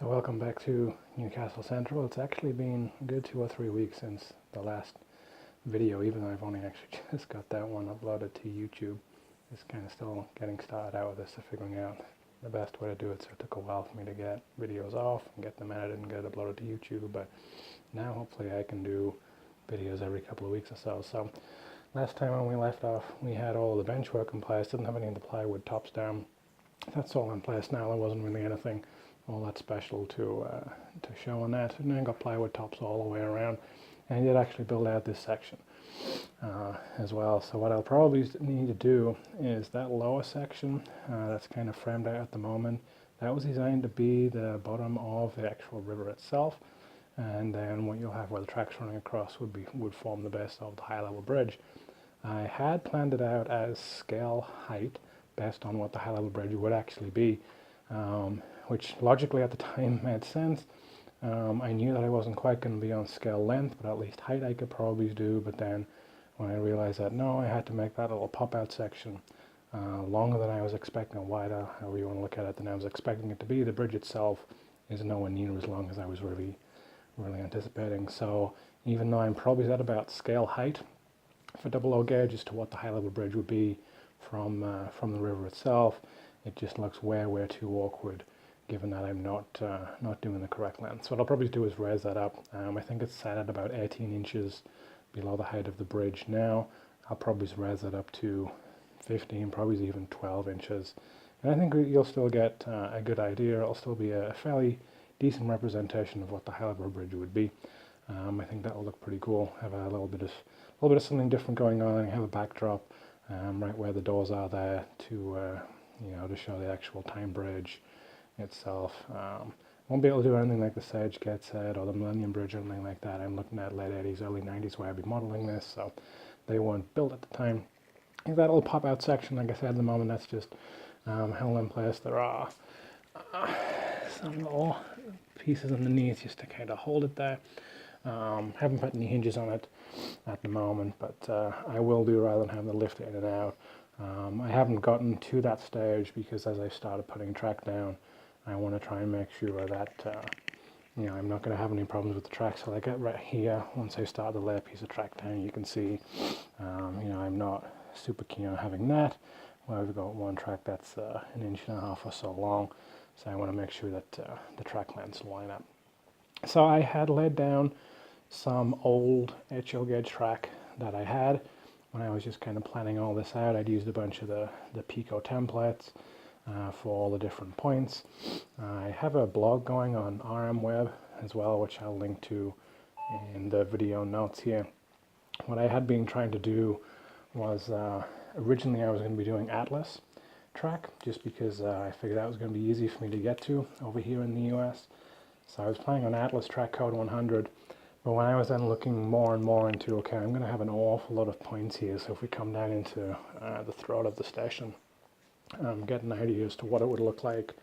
So welcome back to Newcastle Central. It's actually been a good 2 or 3 weeks since the last video, even though I've only actually just got that one uploaded to YouTube. Just kind of still getting started out with this, figuring out the best way to do it. So it took a while for me to get videos off and get them edited and get it uploaded to YouTube, but now hopefully I can do videos every couple of weeks or so. So last time when we left off, we had all the bench work in place, didn't have any of the plywood tops down. That's all in place now. There wasn't really anything all that special to show on that. And then got plywood tops all the way around, and I did actually build out this section as well. So what I'll probably need to do is that lower section that's kind of framed out at the moment. That was designed to be the bottom of the actual river itself, and then what you'll have where the tracks running across would form the base of the high level bridge. I had planned it out as scale height based on what the high level bridge would actually be, which logically at the time made sense. I knew that I wasn't quite going to be on scale length, but at least height I could probably do. But then when I realized that no, I had to make that little pop out section longer than I was expecting, or wider, however you want to look at it, than I was expecting it to be. The bridge itself is nowhere near as long as I was really anticipating. So even though I'm probably at about scale height for double O gauge as to what the high level bridge would be from the river itself, it just looks way too awkward, given that I'm not doing the correct length. So what I'll probably do is raise that up. I think it's set at about 18 inches below the height of the bridge now. I'll probably raise that up to 15, probably even 12 inches. And I think you'll still get a good idea. It'll still be a fairly decent representation of what the high level bridge would be. I think that will look pretty cool. Have a little bit of something different going on. Have a backdrop right where the doors are there to to show the actual time bridge itself. Won't be able to do anything like the Sage Gate Set or the Millennium Bridge or anything like that. I'm looking at late 80s, early 90s where I'll be modeling this, so they weren't built at the time. That little pop out section, like I said, at the moment, that's just held in place. There are some little pieces underneath just to kind of hold it there. Haven't put any hinges on it at the moment, but I will do rather than have to lift it in and out. I haven't gotten to that stage because as I started putting track down, I want to try and make sure that I'm not going to have any problems with the track. So like right here, once I start to lay a piece of track down, you can see I'm not super keen on having that. Well, I've got one track that's 1.5 inches or so long, so I want to make sure that the track lengths line up. So I had laid down some old HL gauge track that I had when I was just kind of planning all this out. I'd used a bunch of the Peco templates for all the different points. I have a blog going on RMWeb as well, which I'll link to in the video notes here. What I had been trying to do was originally I was going to be doing Atlas track, just because I figured that was going to be easy for me to get to over here in the US. So I was planning on Atlas track code 100. But when I was then looking more and more into, okay, I'm going to have an awful lot of points here, so if we come down into the throat of the station, get an idea as to what it would look like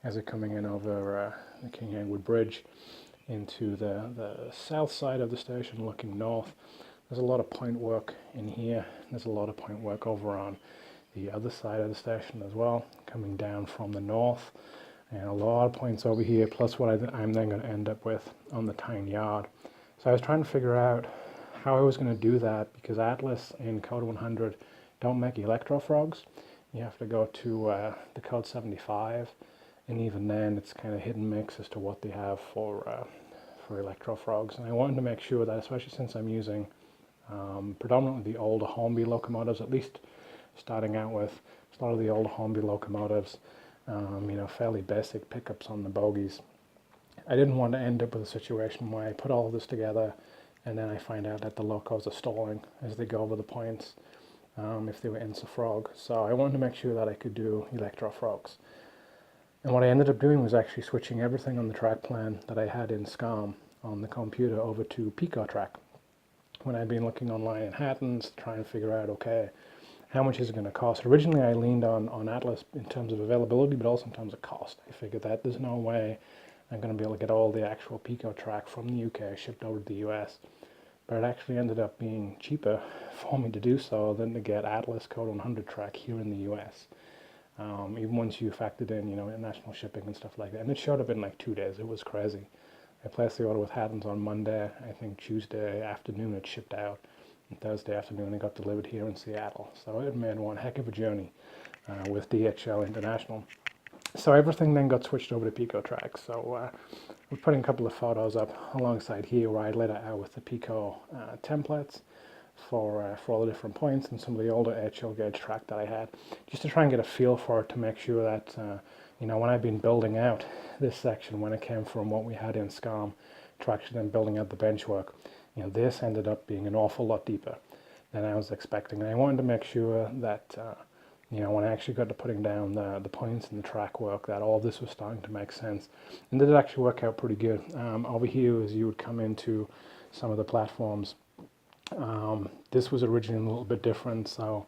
as it coming in over the King Edward Bridge into the south side of the station looking north. There's a lot of point work in here. There's a lot of point work over on the other side of the station as well, coming down from the north. And a lot of points over here, plus what I'm then going to end up with on the Tyne Yard. So I was trying to figure out how I was going to do that, because Atlas and Code 100 don't make electrofrogs. You have to go to the Code 75, and even then it's kind of hit and mix as to what they have for electrofrogs. And I wanted to make sure that, especially since I'm using predominantly the older Hornby locomotives, at least starting out with a lot of the older Hornby locomotives, fairly basic pickups on the bogies. I didn't want to end up with a situation where I put all of this together and then I find out that the locos are stalling as they go over the points if they were INSA-frog. So I wanted to make sure that I could do electrofrogs. And what I ended up doing was actually switching everything on the track plan that I had in SCOM on the computer over to Peco track. When I'd been looking online in Hattons, trying to figure out, okay, how much is it going to cost? Originally I leaned on Atlas in terms of availability, but also in terms of cost. I figured that there's no way I'm going to be able to get all the actual Peco track from the UK shipped over to the US. But it actually ended up being cheaper for me to do so than to get Atlas Code 100 track here in the US. even once you factored in, international shipping and stuff like that. And it showed up in like 2 days. It was crazy. I placed the order with Haddon's on Monday. I think Tuesday afternoon it shipped out. And Thursday afternoon it got delivered here in Seattle. So it made one heck of a journey with DHL International. So everything then got switched over to Peco tracks. So we're putting a couple of photos up alongside here where I laid it out with the Peco templates for all the different points and some of the older HL gauge track that I had, just to try and get a feel for it, to make sure that when I've been building out this section, when it came from what we had in SCOM to actually then building out the bench work, this ended up being an awful lot deeper than I was expecting. And I wanted to make sure that when I actually got to putting down the points and the track work, that all of this was starting to make sense. And did actually work out pretty good. Over here, as you would come into some of the platforms, this was originally a little bit different. So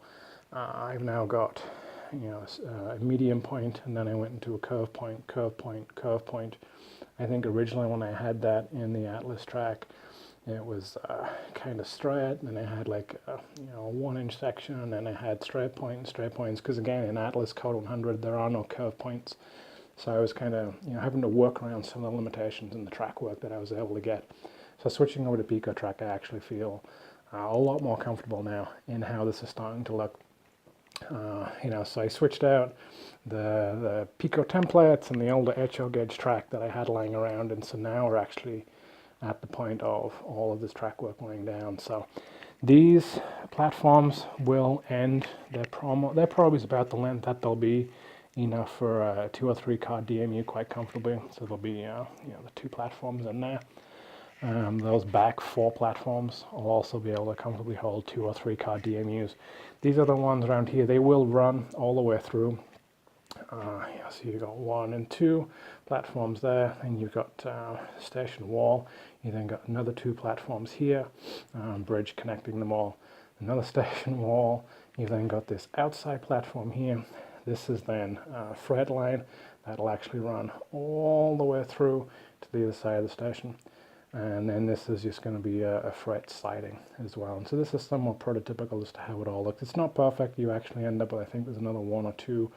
I've now got a medium point, and then I went into a curve point, curve point, curve point. I think originally when I had that in the Atlas track, it was kind of straight, and then I had like a 1-inch section, and then I had straight points, because again in Atlas Code 100 there are no curve points. So I was kind of having to work around some of the limitations in the track work that I was able to get. So switching over to Peco track, I actually feel a lot more comfortable now in how this is starting to look. So I switched out the Peco templates and the older HL gauge track that I had lying around, and so now we're actually at the point of all of this track work laying down. So these platforms will end their probably about the length that they'll be enough for a 2 or 3 car DMU quite comfortably. So there'll be the 2 platforms in there. Those back 4 platforms will also be able to comfortably hold 2 or 3 car DMUs. These are the ones around here. They will run all the way through. So you've got 1 and 2 platforms there, and you've got station wall. You then got another 2 platforms here, bridge connecting them all. Another station wall. You've then got this outside platform here. This is then a freight line that'll actually run all the way through to the other side of the station. And then this is just going to be a freight siding as well. And so this is somewhat prototypical as to how it all looks. It's not perfect. You actually end up with, I think there's another 1 or 2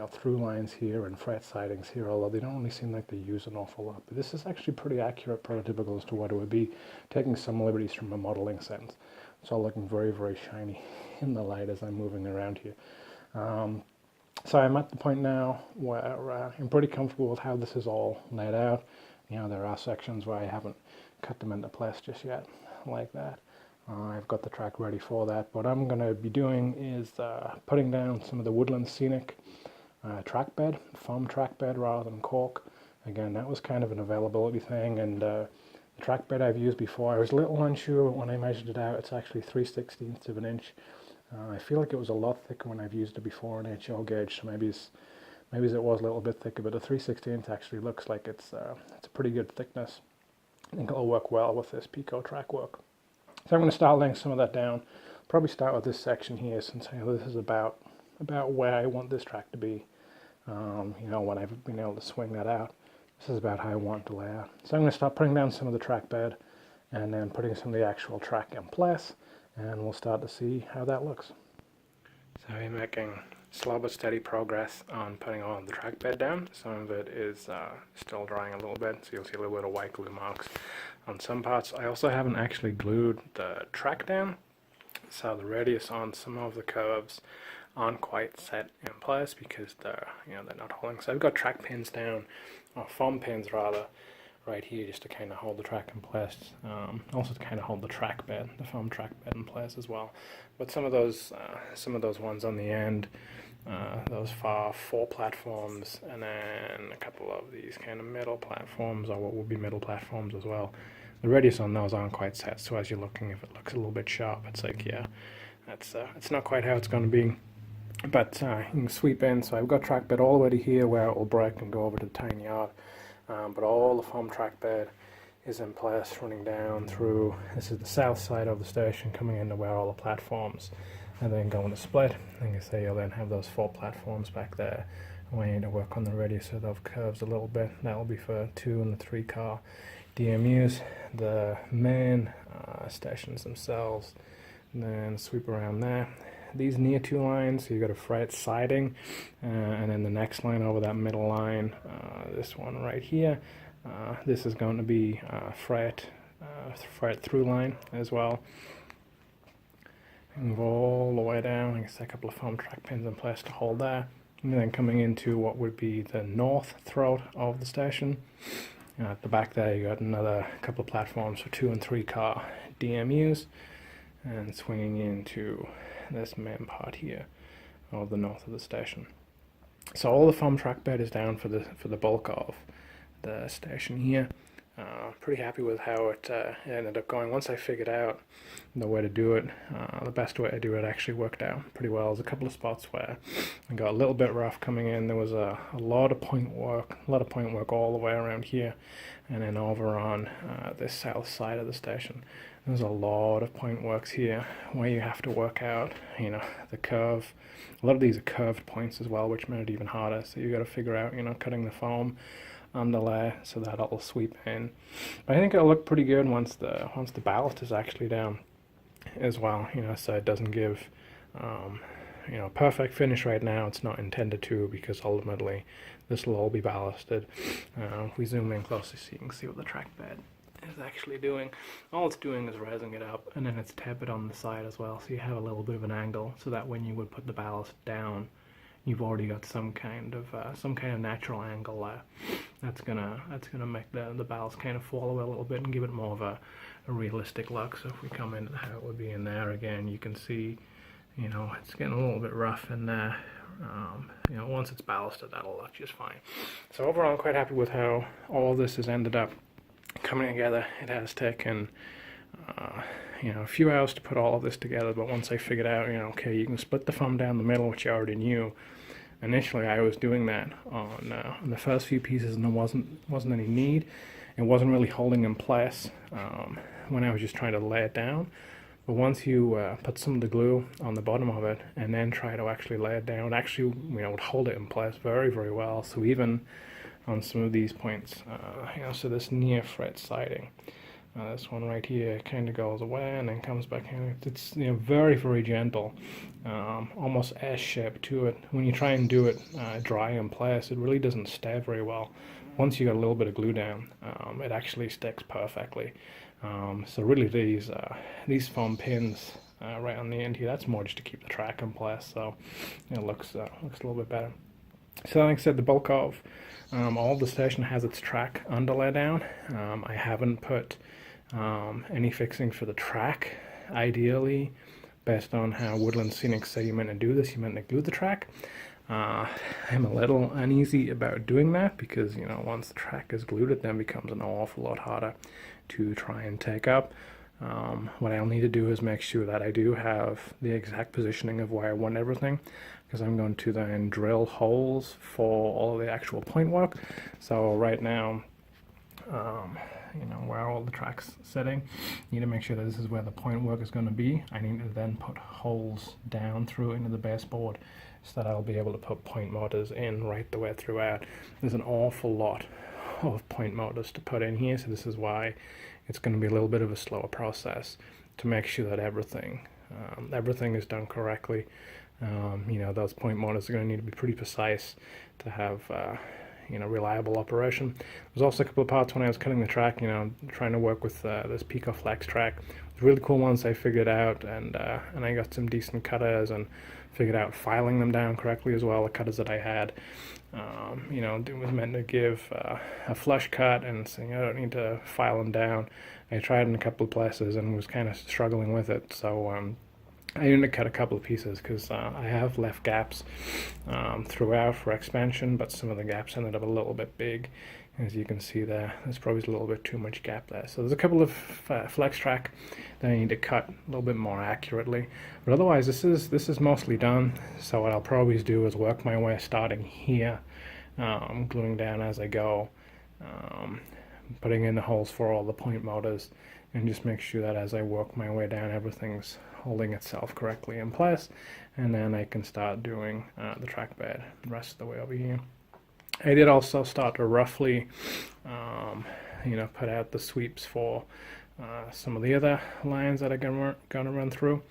through lines here and freight sidings here, although they don't really seem like they use an awful lot. But this is actually pretty accurate, prototypical as to what it would be, taking some liberties from a modeling sense. It's all looking very, very shiny in the light as I'm moving around here. So I'm at the point now where I'm pretty comfortable with how this is all laid out. There are sections where I haven't cut them into place just yet, like that. I've got the track ready for that. What I'm going to be doing is putting down some of the Woodlands Scenic Track-Bed, foam track-bed rather than cork. Again, that was kind of an availability thing, and the track-bed I've used before, I was a little unsure when I measured it out. It's actually 3/16 of an inch. I feel like it was a lot thicker when I've used it before in HL gauge, so maybe it was a little bit thicker, but the 3/16 actually looks like it's a pretty good thickness. I think it'll work well with this Peco track work. So I'm going to start laying some of that down. Probably start with this section here, since this is about where I want this track to be. When I've been able to swing that out, this is about how I want it to lay out. So I'm going to start putting down some of the track bed, and then putting some of the actual track in place, and we'll start to see how that looks. So I'm making slow but steady progress on putting all of the track bed down. Some of it is still drying a little bit, so you'll see a little bit of white glue marks on some parts. I also haven't actually glued the track down, so the radius on some of the curves aren't quite set in place because they're not holding. So I've got track pins down, or foam pins rather, right here just to kind of hold the track in place. Also to kind of hold the track bed, the foam track bed in place as well. But some of those ones on the end, those far 4 platforms, and then a couple of these kind of middle platforms, or what would be middle platforms as well. The radius on those aren't quite set, so as you're looking, if it looks a little bit sharp, it's like, yeah, it's not quite how it's going to be. But you can sweep in, so I've got track bed all the way to here where it will break and go over to the tiny yard. But all the foam track bed is in place, running down through. This is the south side of the station, coming into where all the platforms and then going to split. Like I say, you'll then have those 4 platforms back there. And we need to work on the radius of those curves a little bit. That will be for 2 and the 3 car DMUs. The main stations themselves, and then sweep around there, these near two lines, so you've got a fret siding, and then the next line over that middle line, this one right here, this is going to be fret through line as well. And go all the way down. I guess a couple of foam track pins in place to hold there. And then coming into what would be the north throat of the station. At the back there, you got another couple of platforms for 2 and 3 car DMUs, and swinging into this main part here of the north of the station. So all the foam track bed is down for the bulk of the station here. Pretty happy with how it ended up going. Once I figured out the way to do it, the best way to do it actually worked out pretty well. There's a couple of spots where I got a little bit rough coming in. There was a lot of point work, all the way around here, and then over on this south side of the station. There's a lot of point works here where you have to work out, the curve. A lot of these are curved points as well, which made it even harder. So you got to figure out, cutting the foam underlay so that it'll sweep in. But I think it'll look pretty good once the ballast is actually down as well, so it doesn't give perfect finish right now. It's not intended to, because ultimately this will all be ballasted. If we zoom in closely so you can see what the track bed is actually doing. All it's doing is raising it up, and then it's tapered on the side as well, so you have a little bit of an angle, so that when you would put the ballast down, you've already got some kind of natural angle there. That's gonna make the ballast kind of fall away a little bit and give it more of a realistic look. So if we come into how it would be in there again, you can see, it's getting a little bit rough in there. Once it's ballasted, that'll look just fine. So overall, I'm quite happy with how all of this has ended up coming together. It has taken a few hours to put all of this together, but once I figured out, okay, you can split the foam down the middle, which I already knew. Initially, I was doing that on the first few pieces, and there wasn't any need. It wasn't really holding in place when I was just trying to lay it down. But once you put some of the glue on the bottom of it, and then try to actually lay it down, it actually would hold it in place very, very well. So even on some of these points, so this near fret siding. This one right here kind of goes away and then comes back in. It's very, very gentle, almost S-shaped to it. When you try and do it dry in place, it really doesn't stay very well. Once you got a little bit of glue down, it actually sticks perfectly. So really these foam pins right on the end here, that's more just to keep the track in place. So it looks a little bit better. So like I said, the bulk of all the station has its track underlay down. I haven't put any fixing for the track. Ideally, based on how Woodlands Scenic say you're meant to do this, you're meant to glue the track. I'm a little uneasy about doing that because, once the track is glued, it then becomes an awful lot harder to try and take up. What I'll need to do is make sure that I do have the exact positioning of where I want everything, because I'm going to then drill holes for all of the actual point work. So right now, where all the track's sitting, you need to make sure that this is where the point work is going to be. I need to then put holes down through into the baseboard so that I'll be able to put point motors in right the way throughout. There's an awful lot of point motors to put in here, so this is why it's going to be a little bit of a slower process to make sure that everything is done correctly. Those point motors are going to need to be pretty precise to have reliable operation. There's also a couple of parts when I was cutting the track, trying to work with this Peco flex track. It's really cool ones I figured out, and I got some decent cutters and figured out filing them down correctly as well. The cutters that I had, it was meant to give a flush cut, and saying I don't need to file them down. I tried in a couple of places and was kind of struggling with it, so I need to cut a couple of pieces because I have left gaps throughout for expansion, but some of the gaps ended up a little bit big. As you can see there's probably a little bit too much gap there. So there's a couple of flex track that I need to cut a little bit more accurately. But otherwise, this is mostly done. So what I'll probably do is work my way starting here, gluing down as I go, putting in the holes for all the point motors, and just make sure that as I work my way down, everything's holding itself correctly in place, and then I can start doing the track bed the rest of the way over here. I did also start to roughly put out the sweeps for some of the other lines that I'm going to run through.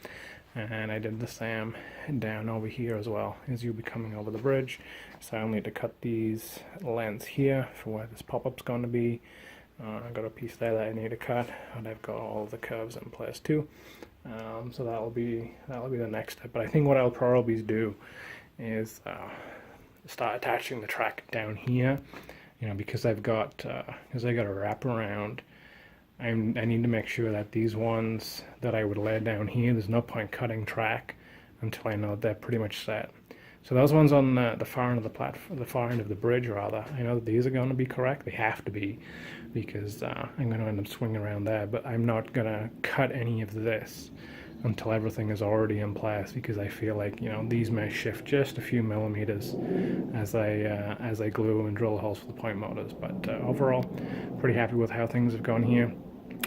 and I did the same down over here as well, as you'll be coming over the bridge. So I'll need to cut these lengths here for where this pop-up's going to be. I've got a piece there that I need to cut, and I've got all of the curves in place too. So that'll be the next step. But I think what I'll probably do is start attaching the track down here, you know, because I got a wrap around. I need to make sure that these ones that I would lay down here, there's no point cutting track until I know they're pretty much set. So those ones on the far end of the platform, the far end of the bridge rather, I know that these are going to be correct. They have to be, because I'm going to end up swinging around there. But I'm not going to cut any of this until everything is already in place, because I feel like, you know, these may shift just a few millimeters as I glue and drill holes for the point motors. But overall, pretty happy with how things have gone here.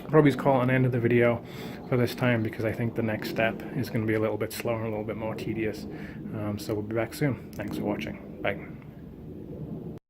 Probably call an end of the video for this time, because I think the next step is going to be a little bit slower and a little bit more tedious. So we'll be back soon. Thanks for watching. Bye.